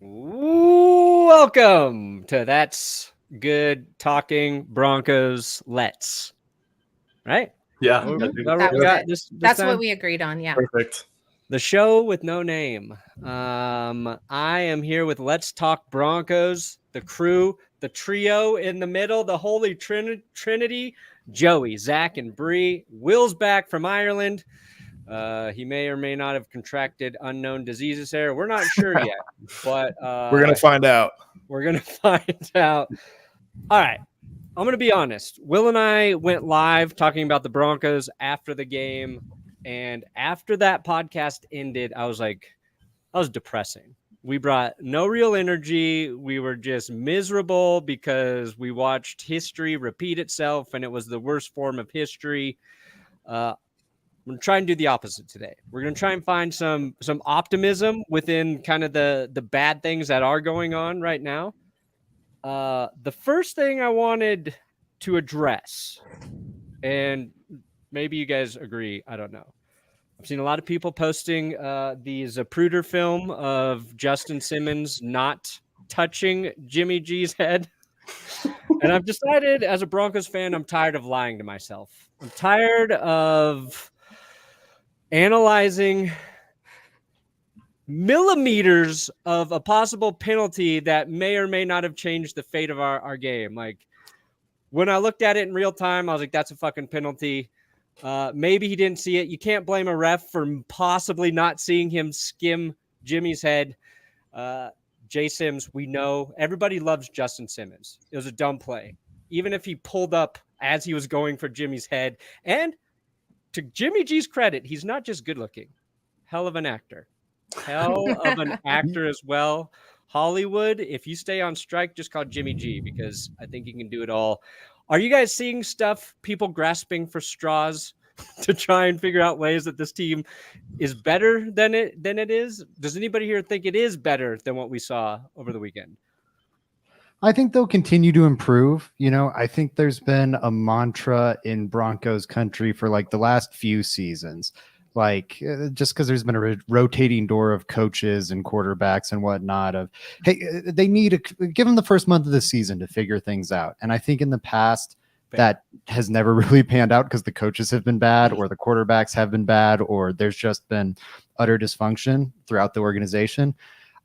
Welcome to That's Good Talking Broncos. Let's right. Yeah, Is I that think what we got this That's time? what we agreed on. Yeah. perfect. The show with no name. I am here with Let's Talk Broncos, the crew, the trio in the middle, the holy trinity. Joey, Zach, and Bree. Will's back from Ireland. He may or may not have contracted unknown diseases there. We're not sure yet, but We're gonna find out. we're going to find out. All right. I'm going to be honest. Will and I went live talking about the Broncos after the game. And after that podcast ended, I was depressing. We brought no real energy. We were just miserable because we watched history repeat itself, and it was the worst form of history. I'm going to try and do the opposite today. We're going to try and find some optimism within kind of the bad things that are going on right now. The first thing I wanted to address, and maybe you guys agree, I don't know. I've seen a lot of people posting the Zapruder film of Justin Simmons not touching Jimmy G's head. And I've decided as a Broncos fan, I'm tired of lying to myself. I'm tired of analyzing millimeters of a possible penalty that may or may not have changed the fate of our game. Like, when I looked at it in real time, I was like, that's a fucking penalty. Maybe he didn't see it. You can't blame a ref for possibly not seeing him skim Jimmy's head. Jay Sims, we know everybody loves Justin Simmons. It was a dumb play. Even if he pulled up as he was going for Jimmy's head. And to Jimmy G's credit, he's not just good looking. Hell of an actor. Hell of an actor as well. Hollywood, if you stay on strike, just call Jimmy G, because I think he can do it all. Are you guys seeing stuff, people grasping for straws to try and figure out ways that this team is better than it is? Does anybody here think it is better than what we saw over the weekend? I think they'll continue to improve. I think there's been a mantra in Broncos country for like the last few seasons. Just because there's been a rotating door of coaches and quarterbacks and whatnot of, hey, they need to give them the first month of the season to figure things out. And I think in the past that has never really panned out because the coaches have been bad or the quarterbacks have been bad or there's just been utter dysfunction throughout the organization.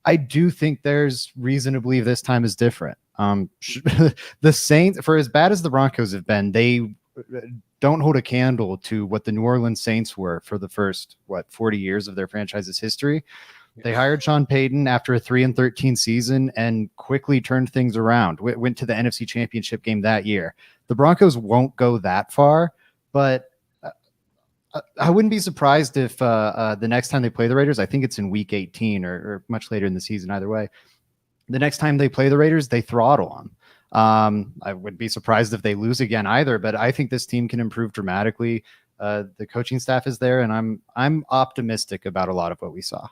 I do think there's reason to believe this time is different. The Saints, for as bad as the Broncos have been, they don't hold a candle to what the New Orleans Saints were for the first 40 years of their franchise's history. They hired Sean Payton after a 3-13 season and quickly turned things around. Went to the NFC Championship game that year. The Broncos won't go that far, but I wouldn't be surprised if the next time they play the Raiders, I think it's in week 18 or much later in the season, either way. The next time they play the Raiders, they throttle them. I would be surprised if they lose again either, but I think this team can improve dramatically. The coaching staff is there, and I'm optimistic about a lot of what we saw.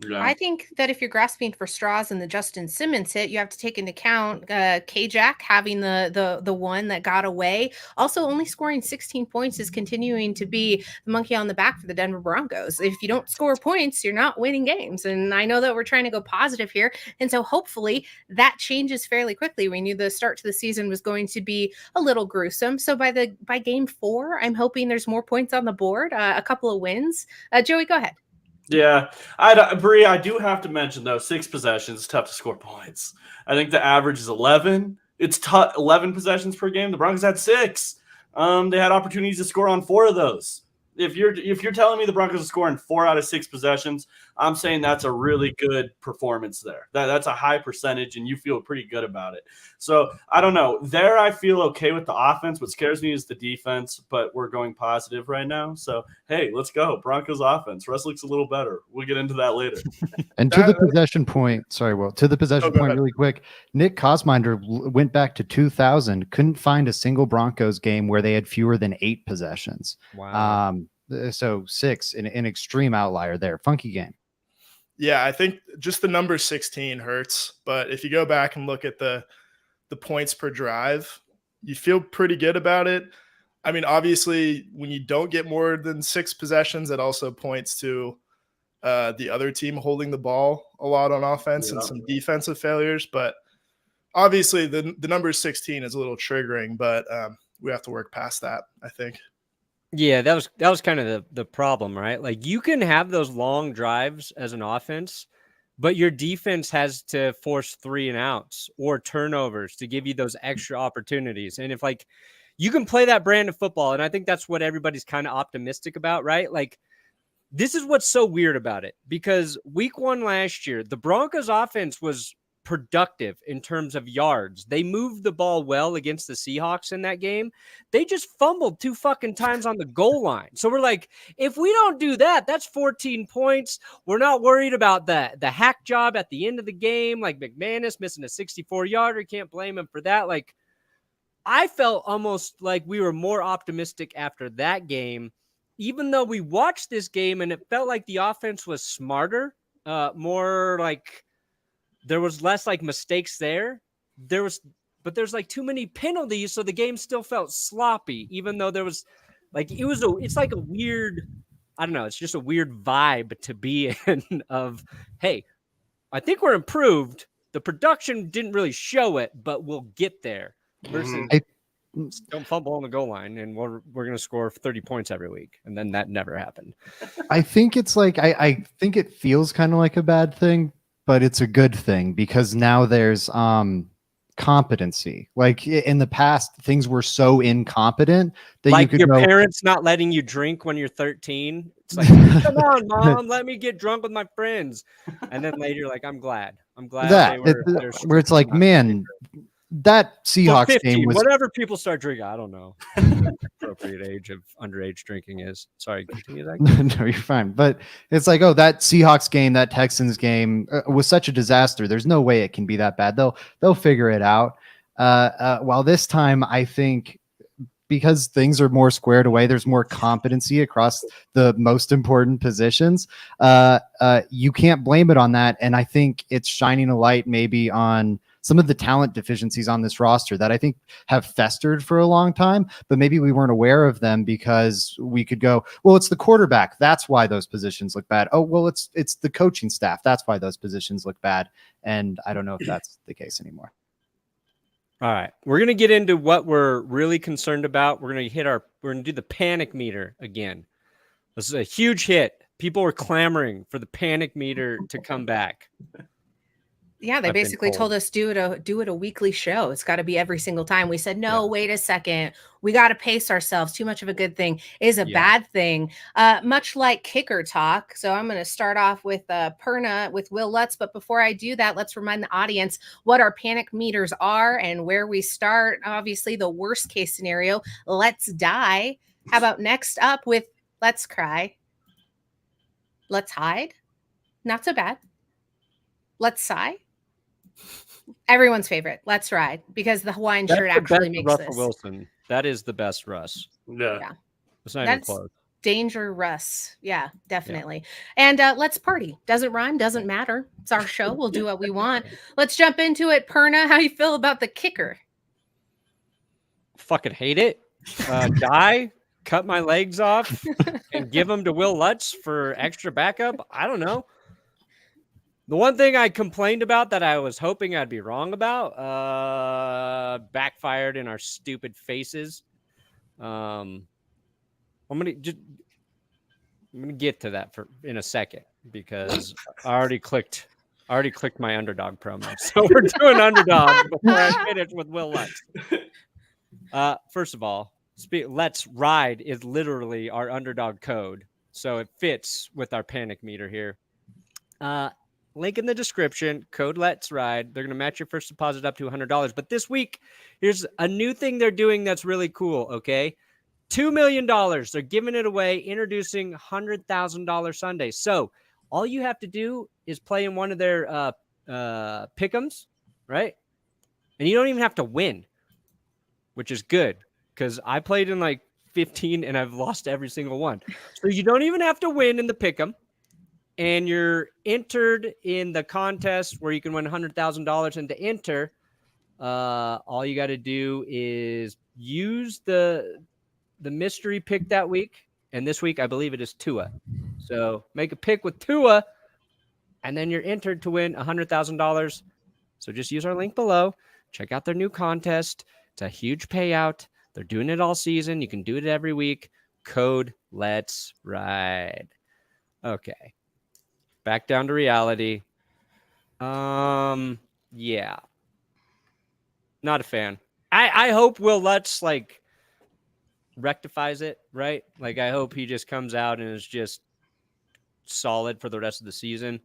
Yeah. I think that if you're grasping for straws in the Justin Simmons hit, you have to take into account K-Jack having the one that got away. Also, only scoring 16 points is continuing to be the monkey on the back for the Denver Broncos. If you don't score points, you're not winning games. And I know that we're trying to go positive here. And so hopefully that changes fairly quickly. We knew the start to the season was going to be a little gruesome. So by game 4, I'm hoping there's more points on the board, a couple of wins. Joey, go ahead. Yeah, Bree, I do have to mention, though, 6 possessions, tough to score points. I think the average is 11. It's 11 possessions per game. The Broncos had 6. They had opportunities to score on 4 of those. If you're telling me the Broncos are scoring 4 out of 6 possessions, I'm saying that's a really good performance there. That's a high percentage, and you feel pretty good about it. So I don't know. There, I feel okay with the offense. What scares me is the defense, but we're going positive right now. So hey, let's go Broncos offense. Russ looks a little better. We'll get into that later. And to the possession point, really quick. Nick Kosminder went back to 2000. Couldn't find a single Broncos game where they had fewer than 8 possessions. Wow. So 6, an extreme outlier there. Funky game. Yeah, I think just the number 16 hurts. But if you go back and look at the points per drive, you feel pretty good about it. I mean, obviously, when you don't get more than 6 possessions, it also points to the other team holding the ball a lot on offense and some defensive failures. But obviously the number 16 is a little triggering, but we have to work past that, I think. Yeah, that was kind of the problem, right? Like you can have those long drives as an offense, but your defense has to force 3 and outs or turnovers to give you those extra opportunities. And if like you can play that brand of football, and I think that's what everybody's kind of optimistic about, right? Like this is what's so weird about it, because week 1 last year, the Broncos offense was productive in terms of yards. They moved the ball well against the Seahawks in that game. They just fumbled 2 fucking times on the goal line. So we're like, if we don't do that, that's 14 points. We're not worried about the hack job at the end of the game, like McManus missing a 64-yarder. Can't blame him for that. Like I felt almost like we were more optimistic after that game, even though we watched this game and it felt like the offense was smarter, more like there was less like mistakes there. There's like too many penalties, so the game still felt sloppy, even though there was like it's like a weird, I don't know, it's just a weird vibe to be in of, hey, I think we're improved. The production didn't really show it, but we'll get there. Versus don't fumble on the goal line and we're going to score 30 points every week. And then that never happened. I think it's like, I think it feels kind of like a bad thing, but it's a good thing because now there's competency. Like in the past, things were so incompetent that like you could your go, parents not letting you drink when you're 13. It's like, come on, mom, let me get drunk with my friends. And then later, like, I'm glad that where it's like, man, that Seahawks 15, game was whatever people start drinking. I don't know appropriate age of underage drinking is. Sorry, continue that. No, you're fine. But it's like, oh, that Seahawks game, that Texans game was such a disaster. There's no way it can be that bad. They'll figure it out. While this time, I think because things are more squared away, there's more competency across the most important positions. You can't blame it on that. And I think it's shining a light maybe on some of the talent deficiencies on this roster that I think have festered for a long time, but maybe we weren't aware of them because we could go, well, it's the quarterback. That's why those positions look bad. Oh, well, it's the coaching staff. That's why those positions look bad. And I don't know if that's the case anymore. All right. We're going to get into what we're really concerned about. We're going to do the panic meter again. This is a huge hit. People were clamoring for the panic meter to come back. Yeah, they basically told us do it a weekly show. It's got to be every single time. We said, no, wait a second. We got to pace ourselves. Too much of a good thing is a bad thing. Much like kicker talk. So I'm going to start off with Perna with Will Lutz. But before I do that, let's remind the audience what our panic meters are and where we start. Obviously, the worst case scenario, let's die. How about next up with let's cry? Let's hide. Not so bad. Let's sigh. Everyone's favorite. Let's ride, because the Hawaiian shirt actually makes Russell this. Wilson. That is the best Russ. Yeah. It's not even close. Danger Russ. Yeah, definitely. And let's party. Doesn't rhyme, doesn't matter. It's our show. We'll do what we want. Let's jump into it. Perna, how you feel about the kicker? Fucking hate it. Die, cut my legs off, and give them to Will Lutz for extra backup. I don't know. The one thing I complained about that I was hoping I'd be wrong about backfired in our stupid faces. I'm gonna get to that in a second because I already clicked my underdog promo. So we're doing underdog before I finish with Will Lutz. First of all, let's ride is literally our underdog code, so it fits with our panic meter here. Link in the description, code Let's Ride. They're going to match your first deposit up to $100. But this week, here's a new thing they're doing that's really cool, okay? $2 million. They're giving it away, introducing $100,000 Sundays. So all you have to do is play in one of their pick'ems, right? And you don't even have to win, which is good because I played in like 15 and I've lost every single one. So you don't even have to win in the pick'em. And you're entered in the contest where you can win $100,000. And to enter, all you got to do is use the mystery pick that week. And this week, I believe it is Tua. So make a pick with Tua, and then you're entered to win $100,000. So just use our link below. Check out their new contest. It's a huge payout. They're doing it all season. You can do it every week. Code Let's Ride. Okay. Back down to reality. Yeah. Not a fan. I hope Will Lutz like rectifies it, right? Like I hope he just comes out and is just solid for the rest of the season.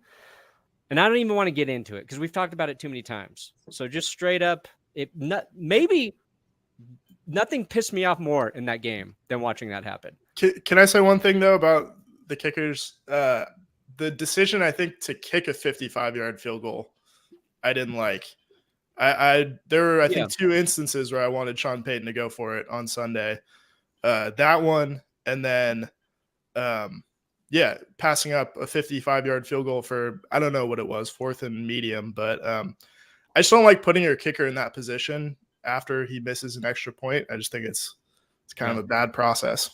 And I don't even want to get into it because we've talked about it too many times. So just straight up, maybe nothing pissed me off more in that game than watching that happen. Can I say one thing though about the kickers? The decision, I think, to kick a 55-yard field goal, I didn't like. There were, I think, 2 instances where I wanted Sean Payton to go for it on Sunday. That one, and then, passing up a 55-yard field goal for, I don't know what it was, 4th and medium. But I just don't like putting your kicker in that position after he misses an extra point. I just think it's kind of a bad process.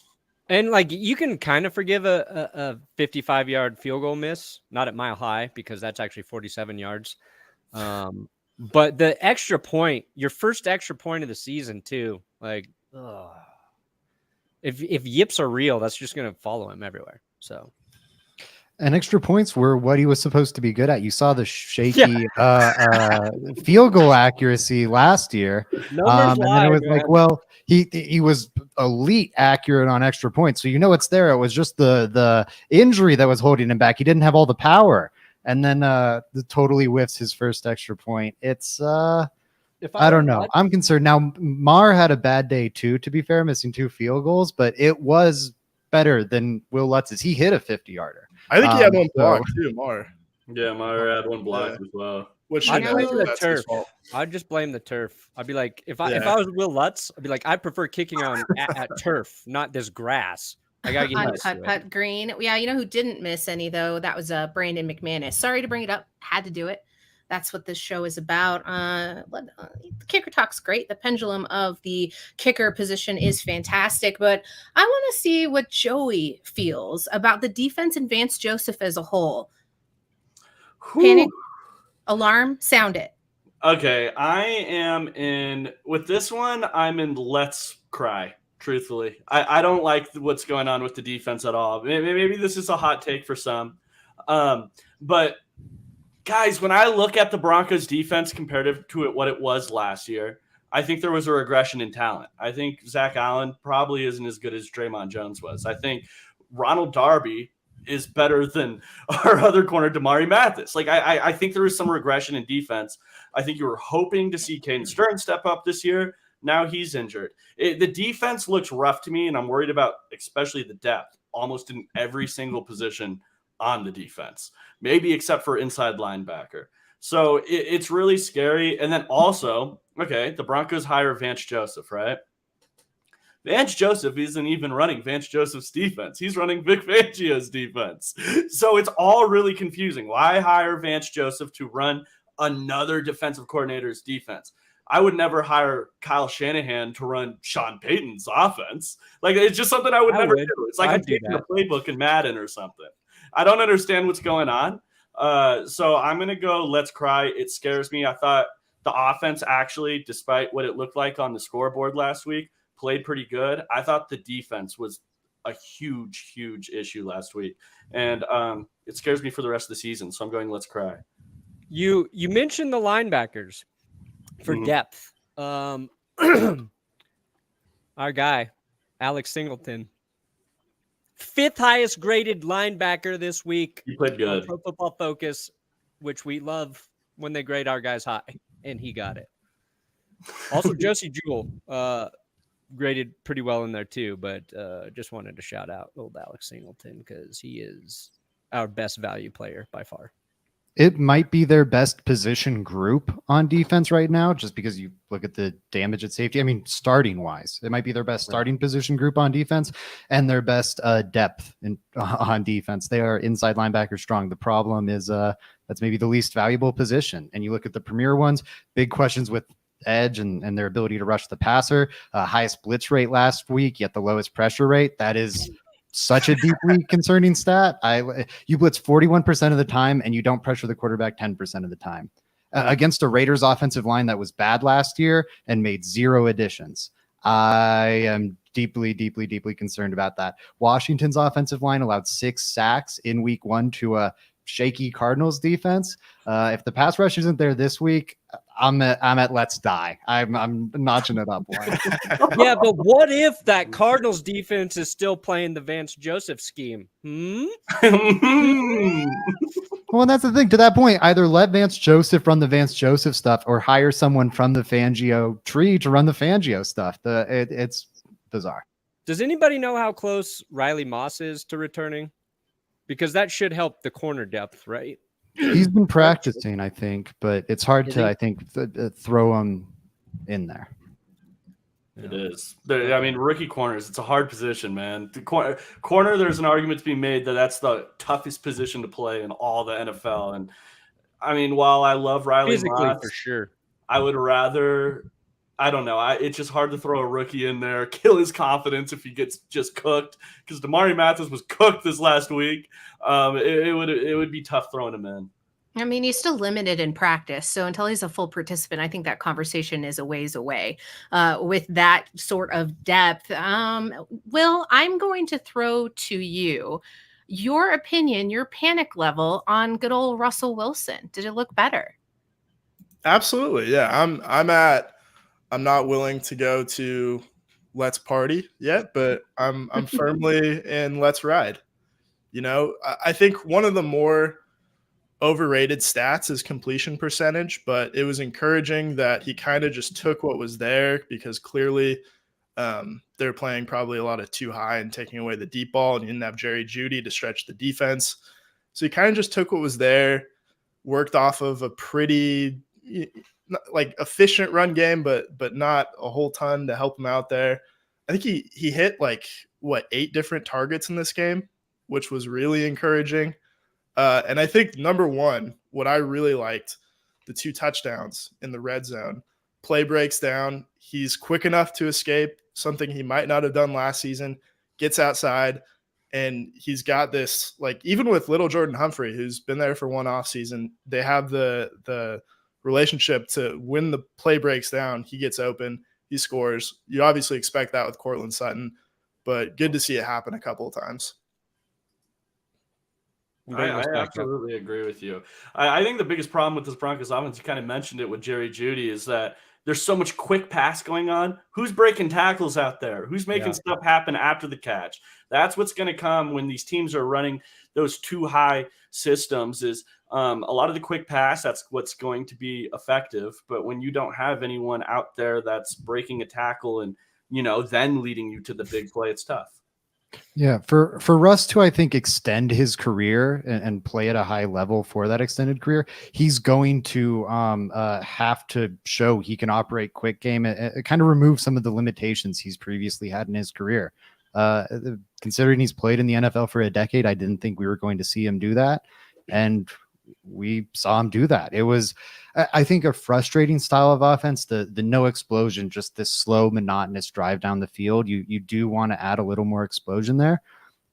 And like you can kind of forgive a 55-yard field goal miss, not at Mile High because that's actually 47 yards. But the extra point, your first extra point of the season too, like if yips are real, that's just going to follow him everywhere. So. And extra points were what he was supposed to be good at. You saw the shaky field goal accuracy last year. And then it was like, well, he was elite accurate on extra points. So it's there. It was just the injury that was holding him back. He didn't have all the power. And then totally whiffs his first extra point. It's I don't know. I'm concerned. Now, Mar had a bad day too, to be fair, missing 2 field goals, but it was better than Will Lutz's. He hit a 50-yarder. I think he had one block too, Mar. Yeah, Mar had one block as well. I'd blame the turf. I'd just blame the turf. I'd be like, if I was Will Lutz, I'd be like, I prefer kicking on at turf, not this grass. I gotta get Putt green. Yeah, you know who didn't miss any though? That was Brandon McManus. Sorry to bring it up. Had to do it. That's what this show is about. The kicker talk's great. The pendulum of the kicker position is fantastic, but I want to see what Joey feels about the defense and Vance Joseph as a whole. Panic, alarm, sound it. Okay, I am with this one, I'm in let's cry, truthfully. I don't like what's going on with the defense at all. Maybe this is a hot take for some. But guys, when I look at the Broncos defense comparative to what it was last year, I think there was a regression in talent. I think Zach Allen probably isn't as good as Draymond Jones was. I think Ronald Darby is better than our other corner, Damari Mathis. Like I think there was some regression in defense. I think you were hoping to see Caden Stern step up this year. Now he's injured. The defense looks rough to me, and I'm worried about especially the depth almost in every single position on the defense, maybe except for inside linebacker. So it's really scary. And then also, okay, the Broncos hire Vance Joseph, right? Vance Joseph isn't even running Vance Joseph's defense. He's running Vic Fangio's defense. So it's all really confusing. Why hire Vance Joseph to run another defensive coordinator's defense? I would never hire Kyle Shanahan to run Sean Payton's offense. Like, it's just something I would never do. It's like I'm taking a playbook in Madden or something. I don't understand what's going on. So I'm going to go let's cry. It scares me. I thought the offense actually, despite what it looked like on the scoreboard last week, played pretty good. I thought the defense was a huge, huge issue last week. And it scares me for the rest of the season. So I'm going let's cry. You mentioned the linebackers for depth. Our guy, Alex Singleton, 5th highest graded linebacker this week. He played good. Pro Football Focus, which we love when they grade our guys high, and he got it. Also, Josie Jewell graded pretty well in there too, but just wanted to shout out old Alex Singleton because he is our best value player by far. It might be their best position group on defense right now, just because you look at the damage at safety. I mean, starting wise, it might be their best starting position group on defense and their best depth on defense. They are inside linebacker strong. The problem is that's maybe the least valuable position. And you look at the premier ones, big questions with edge and their ability to rush the passer, highest blitz rate last week, yet the lowest pressure rate. That is such a deeply concerning stat. You blitz 41% of the time and you don't pressure the quarterback 10% of the time. Against a Raiders offensive line that was bad last year and made 0 additions. I am deeply concerned about that. Washington's offensive line allowed 6 sacks in week 1 to a shaky Cardinals defense. If the pass rush isn't there this week, I'm at let's die. I'm notching it up one. Yeah, but what if that Cardinals defense is still playing the Vance Joseph scheme? Well, and that's the thing. To that point, either let Vance Joseph run the Vance Joseph stuff or hire someone from the Fangio tree to run the Fangio stuff. It's bizarre. Does anybody know how close Riley Moss is to returning? Because that should help the corner depth, right? He's been practicing, I think, but it's hard to, I think, throw him in there. It is. I mean, rookie corners, it's a hard position, man. The corner, there's an argument to be made that that's the toughest position to play in all the NFL. And I mean, while I love Riley Moss, for sure, I would rather, I don't know. It's just hard to throw a rookie in there, kill his confidence if he gets just cooked. Because Damari Mathis was cooked this last week. It would be tough throwing him in. I mean, he's still limited in practice. So until he's a full participant, I think that conversation is a ways away with that sort of depth. Will, I'm going to throw to you your opinion, your panic level on good old Russell Wilson. Did it look better? Absolutely. Yeah. I'm not willing to go to let's party yet, but I'm firmly in let's ride. You know, I think one of the more overrated stats is completion percentage, but it was encouraging that he kind of just took what was there because clearly they're playing probably a lot of too high and taking away the deep ball, and you didn't have Jerry Jeudy to stretch the defense. So he kind of just took what was there, worked off of a pretty like efficient run game, but not a whole ton to help him out there. I think he hit 8 different targets in this game, which was really encouraging. And I think number one, what I really liked, the 2 touchdowns in the red zone, play breaks down. He's quick enough to escape, something he might not have done last season, gets outside, and he's got this, even with little Jordan Humphrey, who's been there for 1 off season, they have the relationship to when the play breaks down, he gets open, he scores. You obviously expect that with Courtland Sutton, but good to see it happen a couple of times. I absolutely agree with you. I think the biggest problem with this Broncos offense, you kind of mentioned it with Jerry Jeudy, is that there's so much quick pass going on. Who's breaking tackles out there? Who's making stuff happen after the catch? That's what's going to come when these teams are running those too high systems is a lot of the quick pass. That's what's going to be effective. But when you don't have anyone out there that's breaking a tackle and, then leading you to the big play, it's tough. Yeah, for Russ to, I think, extend his career and play at a high level for that extended career, he's going to have to show he can operate quick game and kind of remove some of the limitations he's previously had in his career. Considering he's played in the NFL for a decade, I didn't think we were going to see him do that. And we saw him do that. It was, I think, a frustrating style of offense, the no explosion, just this slow, monotonous drive down the field. You do want to add a little more explosion there,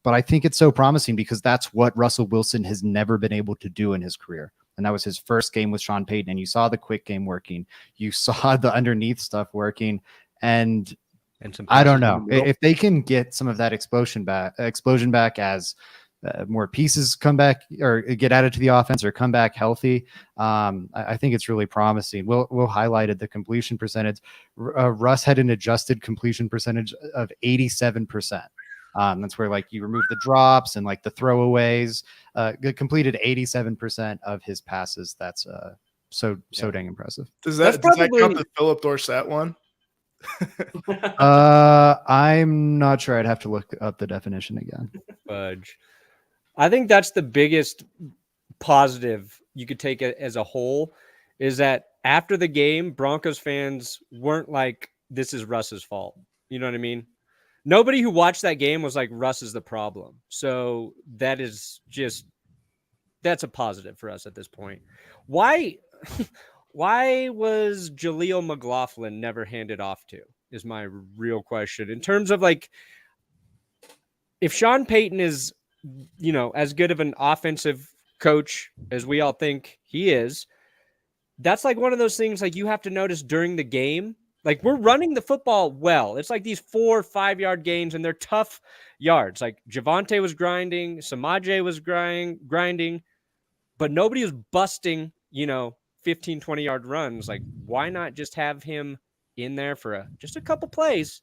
but I think it's so promising because that's what Russell Wilson has never been able to do in his career. And that was his first game with Sean Payton. And you saw the quick game working. You saw the underneath stuff working. And I don't know if they can get some of that explosion back as more pieces come back or get added to the offense or come back healthy. I think it's really promising. We'll highlighted the completion percentage. Russ had an adjusted completion percentage of 87%. That's where you remove the drops and the throwaways. Completed 87% of his passes. That's so dang impressive. Does that count the Philip Dorsett one? I'm not sure. I'd have to look up the definition again. Fudge. I think that's the biggest positive you could take it as a whole is that after the game, Broncos fans weren't like, this is Russ's fault. You know what I mean? Nobody who watched that game was like, Russ is the problem. So that's a positive for us at this point. Why was Jaleel McLaughlin never handed off to is my real question in terms of if Sean Payton is, as good of an offensive coach as we all think he is, that's like one of those things like you have to notice during the game. Like we're running the football well. It's like these 4 or 5 yard gains and they're tough yards. Like Javonte was grinding, Samaje was grinding, but nobody was busting, 15, 20 yard runs. Like why not just have him in there for just a couple plays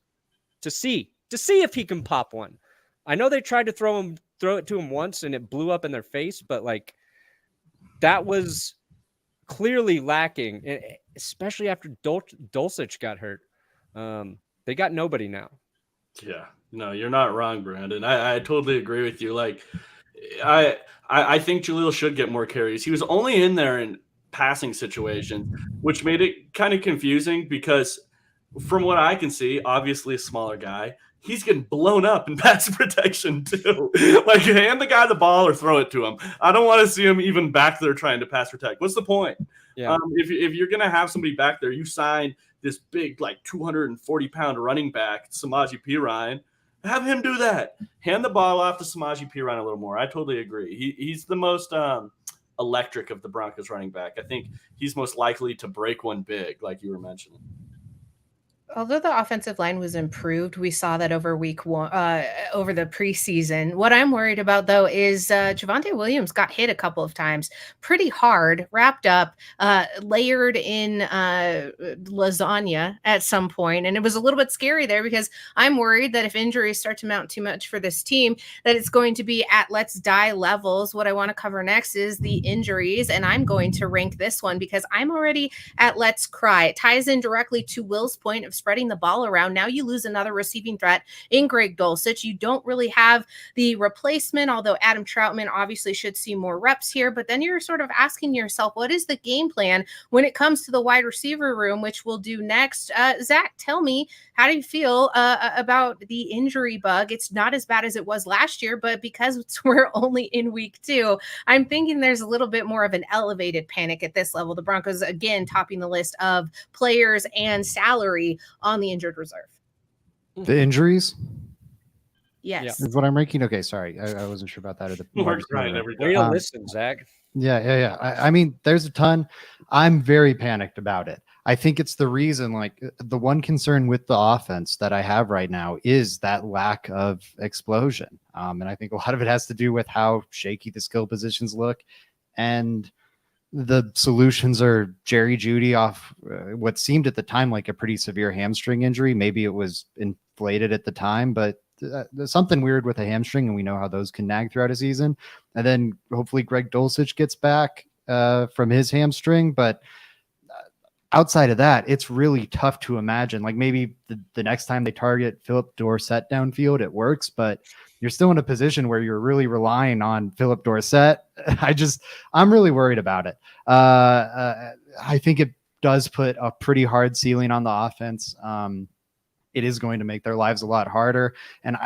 to see if he can pop one. I know they tried to throw it to him once and it blew up in their face, but like that was clearly lacking, especially after Dulcich got hurt. They got nobody now. Yeah, no, you're not wrong, Brandon. I totally agree with you. Like, I think Jaleel should get more carries. He was only in there in passing situations, which made it kind of confusing because from what I can see, obviously a smaller guy, he's getting blown up in pass protection too. Like, hand the guy the ball or throw it to him. I don't want to see him even back there trying to pass protect. What's the point? Yeah. If you're gonna have somebody back there, you signed this big, like 240-pound running back, Samaje Perine. Have him do that. Hand the ball off to Samaje Perine a little more. I totally agree. He's the most electric of the Broncos running back. I think he's most likely to break one big, like you were mentioning. Although the offensive line was improved, we saw that over week one, over the preseason. What I'm worried about, though, is Javonte Williams got hit a couple of times pretty hard, wrapped up, layered in lasagna at some point. And it was a little bit scary there because I'm worried that if injuries start to mount too much for this team, that it's going to be at let's die levels. What I want to cover next is the injuries, and I'm going to rank this one because I'm already at let's cry. It ties in directly to Will's point of spreading the ball around. Now you lose another receiving threat in Greg Dulcich. You don't really have the replacement, although Adam Troutman obviously should see more reps here. But then you're sort of asking yourself, what is the game plan when it comes to the wide receiver room, which we'll do next? Zach, tell me, how do you feel about the injury bug? It's not as bad as it was last year, but because we're only in week 2, I'm thinking there's a little bit more of an elevated panic at this level. The Broncos, again, topping the list of players and salary on the injured reserve. The injuries? Yes. Is what I'm ranking. Okay, sorry. I wasn't sure about that. Or the We're crying every Way time. to listen, Zach. Yeah. I mean, there's a ton. I'm very panicked about it. I think it's the reason, like the one concern with the offense that I have right now is that lack of explosion. And I think a lot of it has to do with how shaky the skill positions look. And the solutions are Jerry Jeudy off what seemed at the time like a pretty severe hamstring injury. Maybe it was inflated at the time, but there's something weird with a hamstring, and we know how those can nag throughout a season. And then hopefully Greg Dulcich gets back from his hamstring. But outside of that, it's really tough to imagine. Like maybe the next time they target Philip Dorsett downfield, it works, but you're still in a position where you're really relying on Philip Dorsett. I'm really worried about it. I think it does put a pretty hard ceiling on the offense. It is going to make their lives a lot harder. And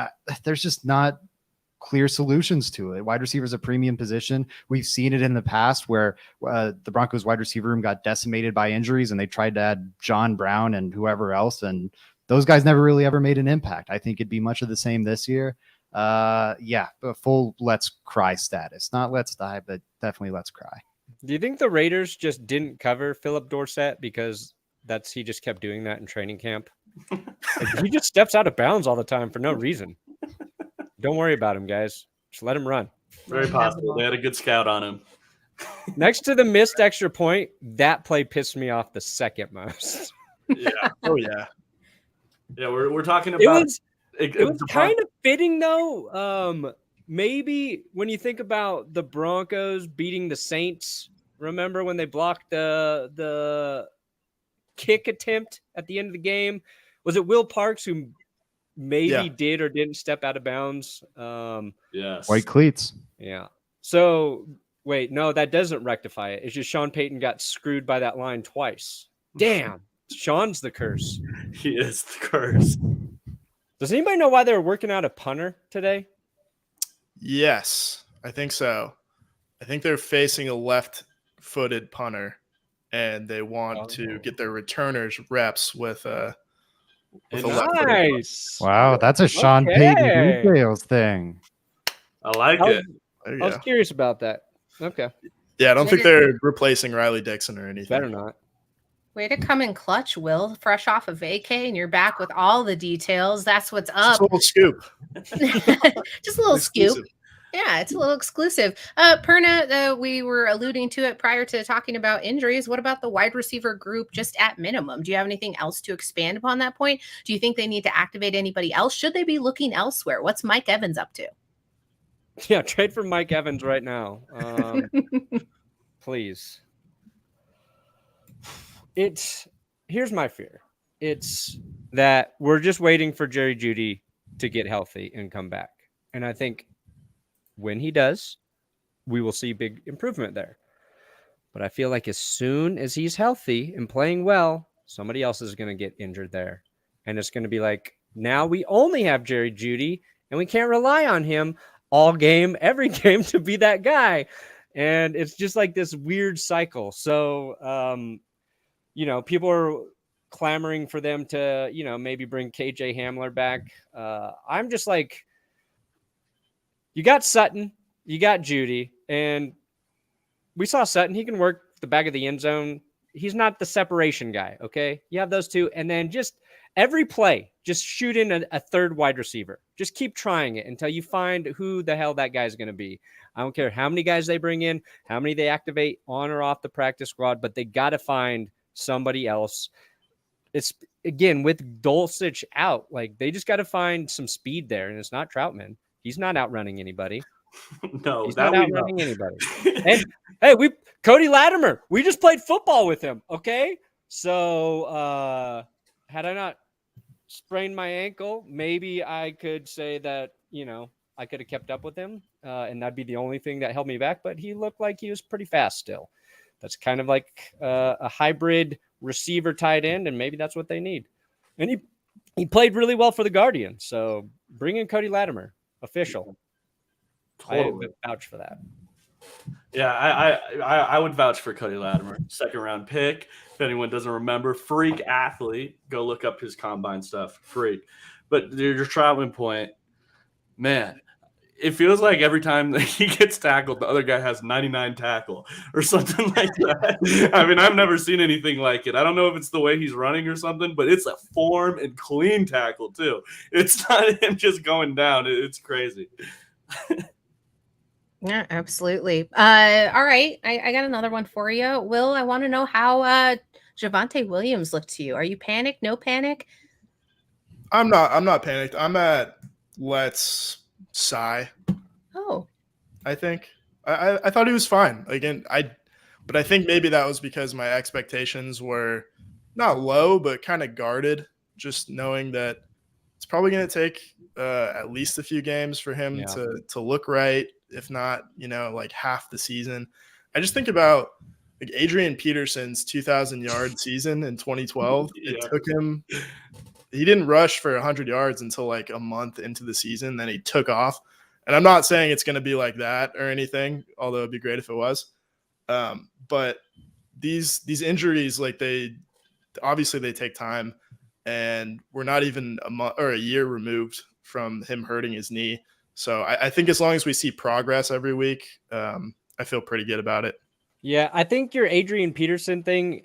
there's just not clear solutions to it. Wide receiver is a premium position. We've seen it in the past where the Broncos wide receiver room got decimated by injuries and they tried to add John Brown and whoever else. And those guys never really ever made an impact. I think it'd be much of the same this year. A full let's cry status, not let's die, but definitely let's cry. Do you think the Raiders just didn't cover Philip Dorsett because he just kept doing that in training camp? Like, he just steps out of bounds all the time for no reason. Don't worry about him, guys. Just let him run. Very possible. They had a good scout on him. Next to the missed extra point, that play pissed me off the second most. Yeah. Oh yeah. Yeah, we're talking about it was kind of fitting though. Maybe when you think about the Broncos beating the Saints, remember when they blocked the kick attempt at the end of the game? Was it Will Parks who maybe did or didn't step out of bounds? Yes. White cleats. Yeah. So wait, no, that doesn't rectify it. It's just Sean Payton got screwed by that line twice. Damn. Sean's the curse. He is the curse. Does anybody know why they were working out a punter today? Yes, I think so. I think they're facing a left-footed punter, and they want to get their returners reps with with And a left footed. Nice. Wow, that's a Sean Payton Okay. details thing. I like I it. There you I was go. curious about that. Okay. Yeah, I don't Way think to- they're replacing Riley Dixon or anything. Better not. Way to come in clutch, Will. Fresh off of vacay, and you're back with all the details. That's what's Just up. a little scoop. Just a little Exclusive. scoop. Yeah, it's a little exclusive. Perna, we were alluding to it prior to talking about injuries. What about the wide receiver group just at minimum? Do you have anything else to expand upon that point? Do you think they need to activate anybody else? Should they be looking elsewhere? What's Mike Evans up to? Yeah, trade for Mike Evans right now. Please. Here's my fear. It's that we're just waiting for Jerry Jeudy to get healthy and come back. And I think when he does, we will see big improvement there. But I feel like as soon as he's healthy and playing well, somebody else is going to get injured there. And it's going to be like, now we only have Jerry Jeudy and we can't rely on him all game, every game to be that guy. And it's just like this weird cycle. So, people are clamoring for them to, maybe bring KJ Hamler back. I'm just like, you got Sutton, you got Jeudy, and we saw Sutton. He can work the back of the end zone. He's not the separation guy, okay? You have those two, and then just every play, just shoot in a third wide receiver. Just keep trying it until you find who the hell that guy's going to be. I don't care how many guys they bring in, how many they activate on or off the practice squad, but they got to find somebody else. It's, again, with Dulcich out, like they just got to find some speed there, and it's not Troutman. He's not outrunning anybody. No, He's that not we know. outrunning anybody. And hey, Cody Latimer, we just played football with him. Okay. So had I not sprained my ankle, maybe I could say that, I could have kept up with him. And that'd be the only thing that held me back. But he looked like he was pretty fast still. That's kind of like a hybrid receiver tight end, and maybe that's what they need. And he played really well for the Guardians. So bring in Cody Latimer, official. Totally. I would vouch for that. Yeah, I would vouch for Cody Latimer, second round pick. If anyone doesn't remember, freak athlete. Go look up his combine stuff. Freak. But your Troutman point, man, it feels like every time that he gets tackled, the other guy has 99 tackle or something like that. I mean, I've never seen anything like it. I don't know if it's the way he's running or something, but it's a form and clean tackle too. It's not him just going down. It's crazy. Yeah, absolutely. All right. I got another one for you. Will, I want to know how Javonte Williams looked to you. Are you panicked? No panic? I'm not panicked. I'm at let's sigh. Oh. I think. I thought he was fine. But I think maybe that was because my expectations were not low, but kind of guarded, just knowing that it's probably going to take at least a few games for him to look right. If not, like half the season. I just think about like Adrian Peterson's 2,000-yard season in 2012. It took him – he didn't rush for 100 yards until like a month into the season. Then he took off. And I'm not saying it's going to be like that or anything, although it'd be great if it was. But these injuries, like they take time. And we're not even a month or a year removed from him hurting his knee. So I think as long as we see progress every week, I feel pretty good about it. Yeah, I think your Adrian Peterson thing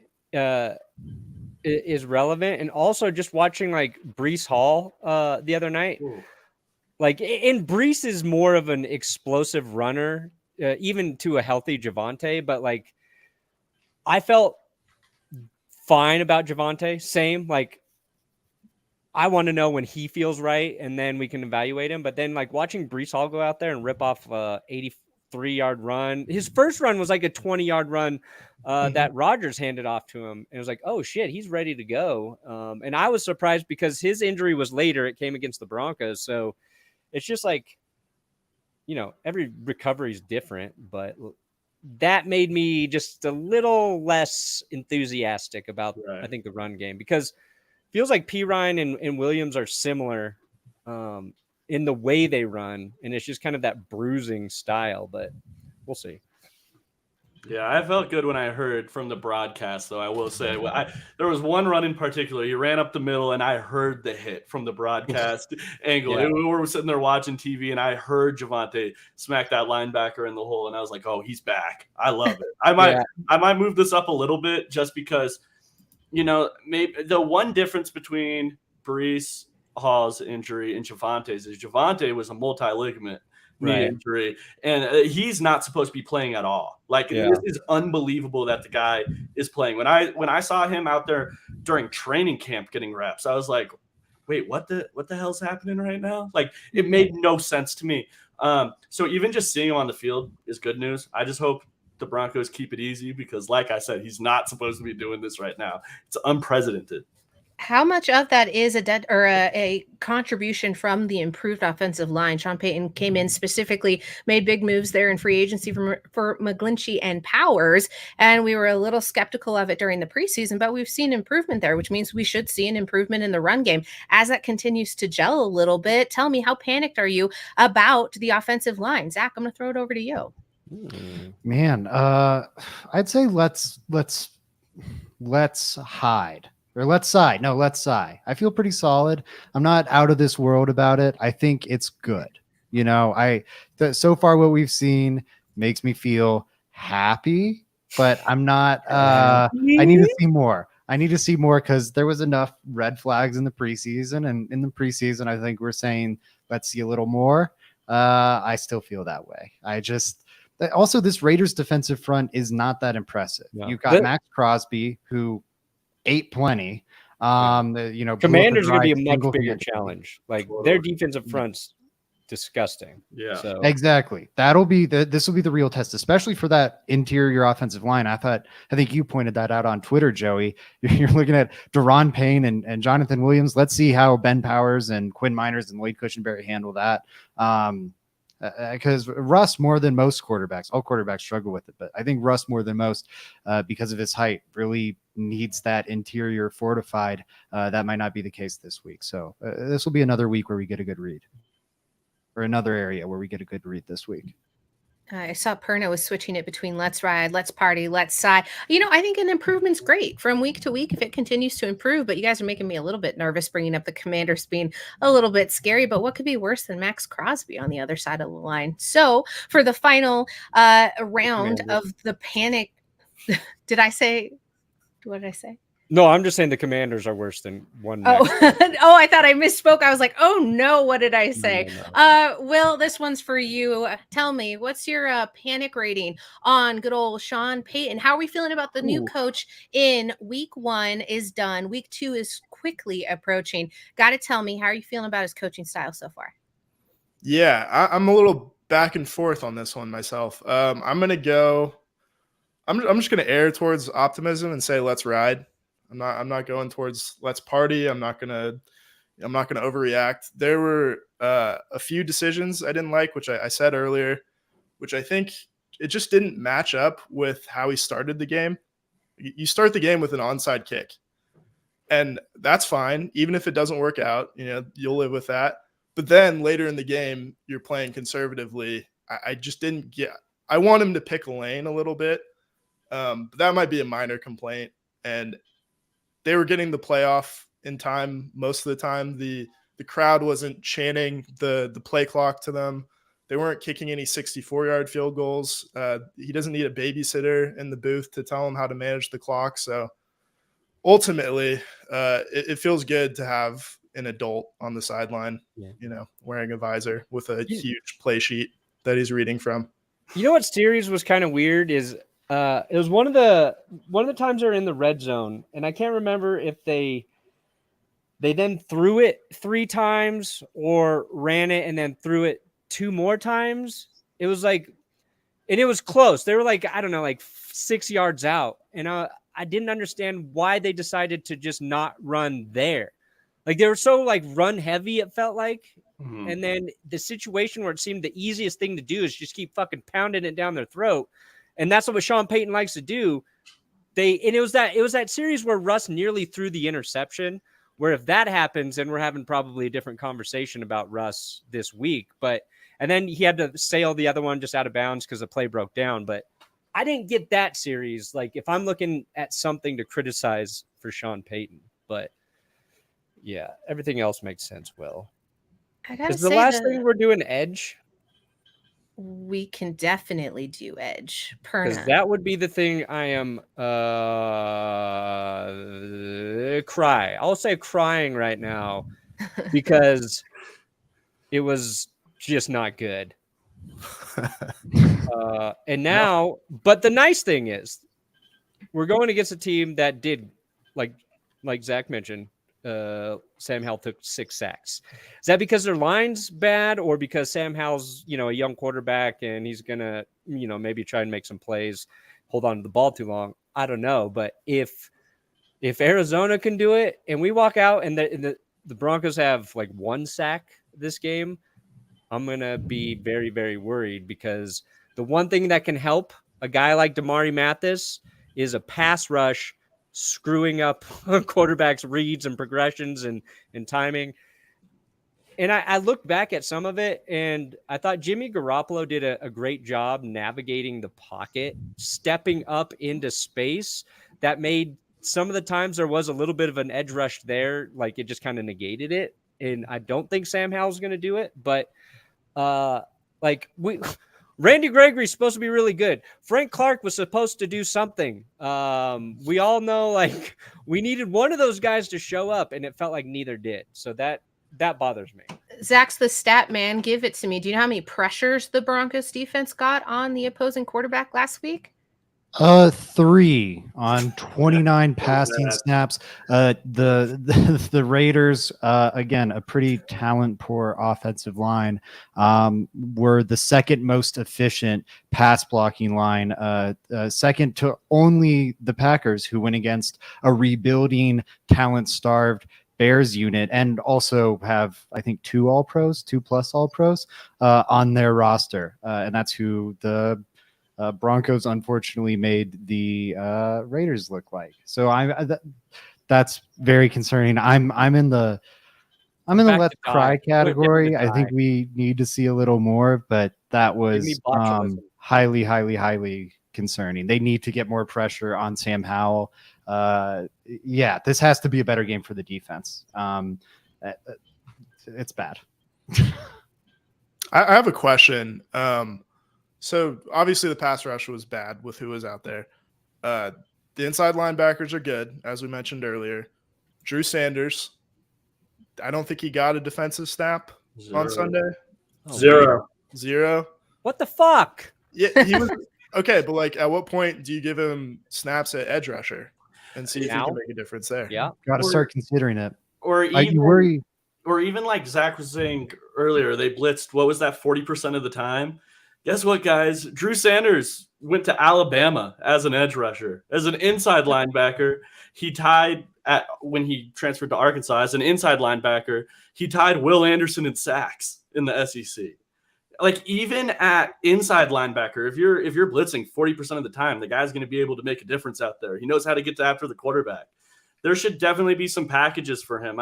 is relevant. And also just watching like Breece Hall the other night. Ooh. And Breece is more of an explosive runner, even to a healthy Javonte. But like, I felt fine about Javonte. Same, like, I want to know when he feels right, and then we can evaluate him. But then, like, watching Breece Hall go out there and rip off a 83-yard run. His first run was like a 20-yard run that Rodgers handed off to him. And it was like, oh, shit, he's ready to go. And I was surprised because his injury was later. It came against the Broncos. So it's just like, every recovery is different. But that made me just a little less enthusiastic about, I think, the run game. Because feels like P. Ryan and Williams are similar in the way they run, and it's just kind of that bruising style, but we'll see. Yeah, I felt good when I heard from the broadcast, though. I will say, there was one run in particular. He ran up the middle, and I heard the hit from the broadcast angle. Yeah. We were sitting there watching TV, and I heard Javonte smack that linebacker in the hole, and I was like, "Oh, he's back! I love it." I might move this up a little bit just because, maybe the one difference between Brees Hall's injury and Javonte's is Javonte was a multi-ligament knee injury, and he's not supposed to be playing at all. Like, it is unbelievable that the guy is playing. When I saw him out there during training camp getting reps, I was like, wait, what the hell's happening right now? Like, it made no sense to me. So even just seeing him on the field is good news. I just hope the Broncos keep it easy because, like I said, he's not supposed to be doing this right now. It's unprecedented. How much of that is a contribution from the improved offensive line? Sean Payton came in specifically, made big moves there in free agency for McGlinchey and Powers, and we were a little skeptical of it during the preseason, but we've seen improvement there, which means we should see an improvement in the run game as that continues to gel a little bit. Tell me, how panicked are you about the offensive line? Zach, I'm going to throw it over to you. Man, I'd say let's hide. Or let's sigh. No, let's sigh. I feel pretty solid. I'm not out of this world about it. I think it's good. So far what we've seen makes me feel happy, but I'm not. I need to see more. I need to see more because there was enough red flags in the preseason, and in the preseason, I think we're saying let's see a little more. I still feel that way. Also, this Raiders defensive front is not that impressive. No. You've got Max Crosby, who ate plenty. Commanders are going to be a much bigger challenge. Like, their defensive front's disgusting. Yeah, so. Exactly. This will be the real test, especially for that interior offensive line. I think you pointed that out on Twitter, Joey. You're looking at Deron Payne and Jonathan Williams. Let's see how Ben Powers and Quinn Miners and Wade Cushenberry handle that. Because Russ, more than most quarterbacks, all quarterbacks struggle with it, but I think Russ, more than most, because of his height, really needs that interior fortified. That might not be the case this week. So this will be another week where we get a good read, or another area where we get a good read this week. I saw Perna was switching it between let's ride, let's party, let's sigh. I think an improvement's great from week to week if it continues to improve, but you guys are making me a little bit nervous bringing up the Commanders being a little bit scary, but what could be worse than Max Crosby on the other side of the line? So for the final round of the panic, what did I say? No, I'm just saying the Commanders are worse than one. Oh, I thought I misspoke. I was like, oh no, what did I say? No. Will, this one's for you. Tell me, what's your panic rating on good old Sean Payton? How are we feeling about the new coach in week 1 is done. Week 2 is quickly approaching. Got to tell me, how are you feeling about his coaching style so far? Yeah, I'm a little back and forth on this one myself. I'm going to go, I'm just going to err towards optimism and say, let's ride. I'm not going towards let's party. I'm not gonna overreact. There were a few decisions I didn't like, which I said earlier, which I think it just didn't match up with how he started the game. You start the game with an onside kick, and that's fine. Even if it doesn't work out, you'll live with that. But then later in the game, you're playing conservatively. I just didn't get. I want him to pick a lane a little bit, but that might be a minor complaint. And they were getting the playoff in time most of the time. The crowd wasn't chanting the play clock to them. They weren't kicking any 64-yard field goals. He doesn't need a babysitter in the booth to tell him how to manage the clock. So ultimately, it feels good to have an adult on the sideline, wearing a visor with a huge play sheet that he's reading from. You know what series was kind of weird is it was one of the times they're in the red zone, and I can't remember if they then threw it 3 times or ran it and then threw it 2 more times. It was like, and it was close. They were like, I don't know, like 6 yards out, and I didn't understand why they decided to just not run there. Like, they were so like run heavy, it felt like. Mm-hmm. And then the situation where it seemed the easiest thing to do is just keep fucking pounding it down their throat. And that's what Sean Payton likes to do. It was that series where Russ nearly threw the interception, where if that happens, then we're having probably a different conversation about Russ this week. And then he had to sail the other one just out of bounds because the play broke down. But I didn't get that series. Like if I'm looking at something to criticize for Sean Payton, but yeah, everything else makes sense. Will, I gotta is the say last thing we're doing edge? we can definitely do edge. Because Perna. that would be the thing I am cry. I'll say crying right now because it was just not good. And now, but the nice thing is we're going against a team that did, like Zach mentioned, Sam Howell took 6 sacks. Is that because their line's bad or because Sam Howell's, a young quarterback and he's going to, maybe try and make some plays, hold on to the ball too long? I don't know. But if Arizona can do it and we walk out and the Broncos have like 1 sack this game, I'm going to be very, very worried because the one thing that can help a guy like Damari Mathis is a pass rush screwing up quarterbacks' reads and progressions and timing. And I looked back at some of it, and I thought Jimmy Garoppolo did a great job navigating the pocket, stepping up into space. That made some of the times there was a little bit of an edge rush there, like it just kind of negated it. And I don't think Sam Howell's going to do it, but Randy Gregory's supposed to be really good. Frank Clark was supposed to do something. We all know, we needed one of those guys to show up, and it felt like neither did. So that bothers me. Zach's the stat man. Give it to me. Do you know how many pressures the Broncos defense got on the opposing quarterback last week? 3 on 29 passing snaps. The Raiders, again, a pretty talent poor offensive line, were the second most efficient pass blocking line, second to only the Packers, who went against a rebuilding, talent starved Bears unit, and also have, I think, 2 plus all pros on their roster, and that's who the Broncos unfortunately made the Raiders look like. So that's very concerning. I'm in the let's cry category. I think we need to see a little more, but that was highly, highly, highly concerning. They need to get more pressure on Sam Howell. This has to be a better game for the defense. It's bad. I have a question. So obviously the pass rush was bad with who was out there. The inside linebackers are good, as we mentioned earlier. Drew Sanders, I don't think he got a defensive snap on Sunday. Zero. What the fuck? Yeah, he was okay, but at what point do you give him snaps at edge rusher and see if he can make a difference there? Yeah, got to start considering it. Or even, you worry. Or even like Zach was saying earlier, they blitzed. What was that? 40% of the time. Guess what, guys? Drew Sanders went to Alabama as an edge rusher, as an inside linebacker. He tied when he transferred to Arkansas as an inside linebacker. He tied Will Anderson in sacks in the SEC. Even at inside linebacker, if you're blitzing 40% of the time, the guy's going to be able to make a difference out there. He knows how to get after the quarterback. There should definitely be some packages for him.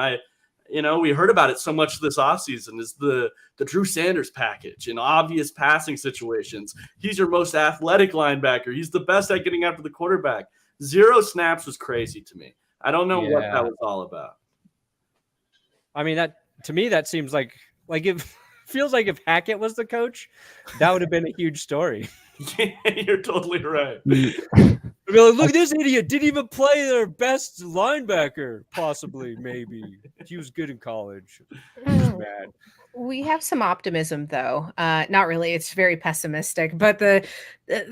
We heard about it so much this offseason is the Drew Sanders package in obvious passing situations. He's your most athletic linebacker. He's the best at getting after the quarterback. 0 snaps was crazy to me. I don't know what that was all about. I mean, to me, that seems like it feels like if Hackett was the coach, that would have been a huge story. Yeah, you're totally right. Look at this idiot. Didn't even play their best linebacker, possibly, maybe. He was good in college. Bad. We have some optimism, though. Not really. It's very pessimistic. But the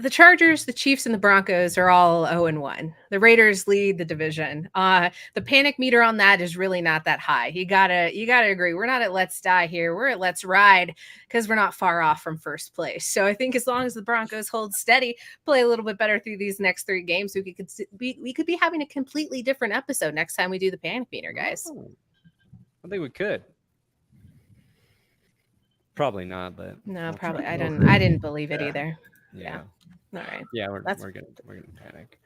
Chargers, the Chiefs, and the Broncos are all 0-1. The Raiders lead the division. The panic meter on that is really not that high. You gotta agree. We're not at let's die here. We're at let's ride because we're not far off from first place. So I think as long as the Broncos hold steady, play a little bit better through these next 3 games, we could be having a completely different episode next time we do the panic meter, guys. Oh, I think we could. Probably not, but no, probably I didn't believe it either. Yeah. All right. Yeah, we're gonna panic.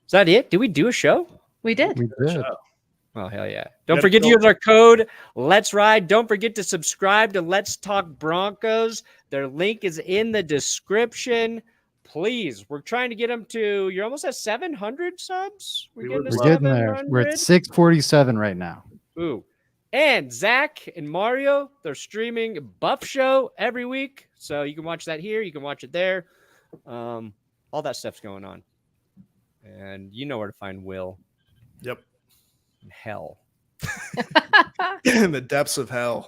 Is that it? Did we do a show? We did. We did. Well, hell yeah. Don't forget to use our code Let's Ride. Don't forget to subscribe to Let's Talk Broncos. Their link is in the description. please, we're trying to get him to. You're almost at 700 subs. We We're would getting to We're getting there. 700. We're at 647 right now. Ooh. And Zach and Mario, they're streaming Buff Show every week. So you can watch that here. You can watch it there. All that stuff's going on. And you know where to find Will. Yep. In hell. In the depths of hell.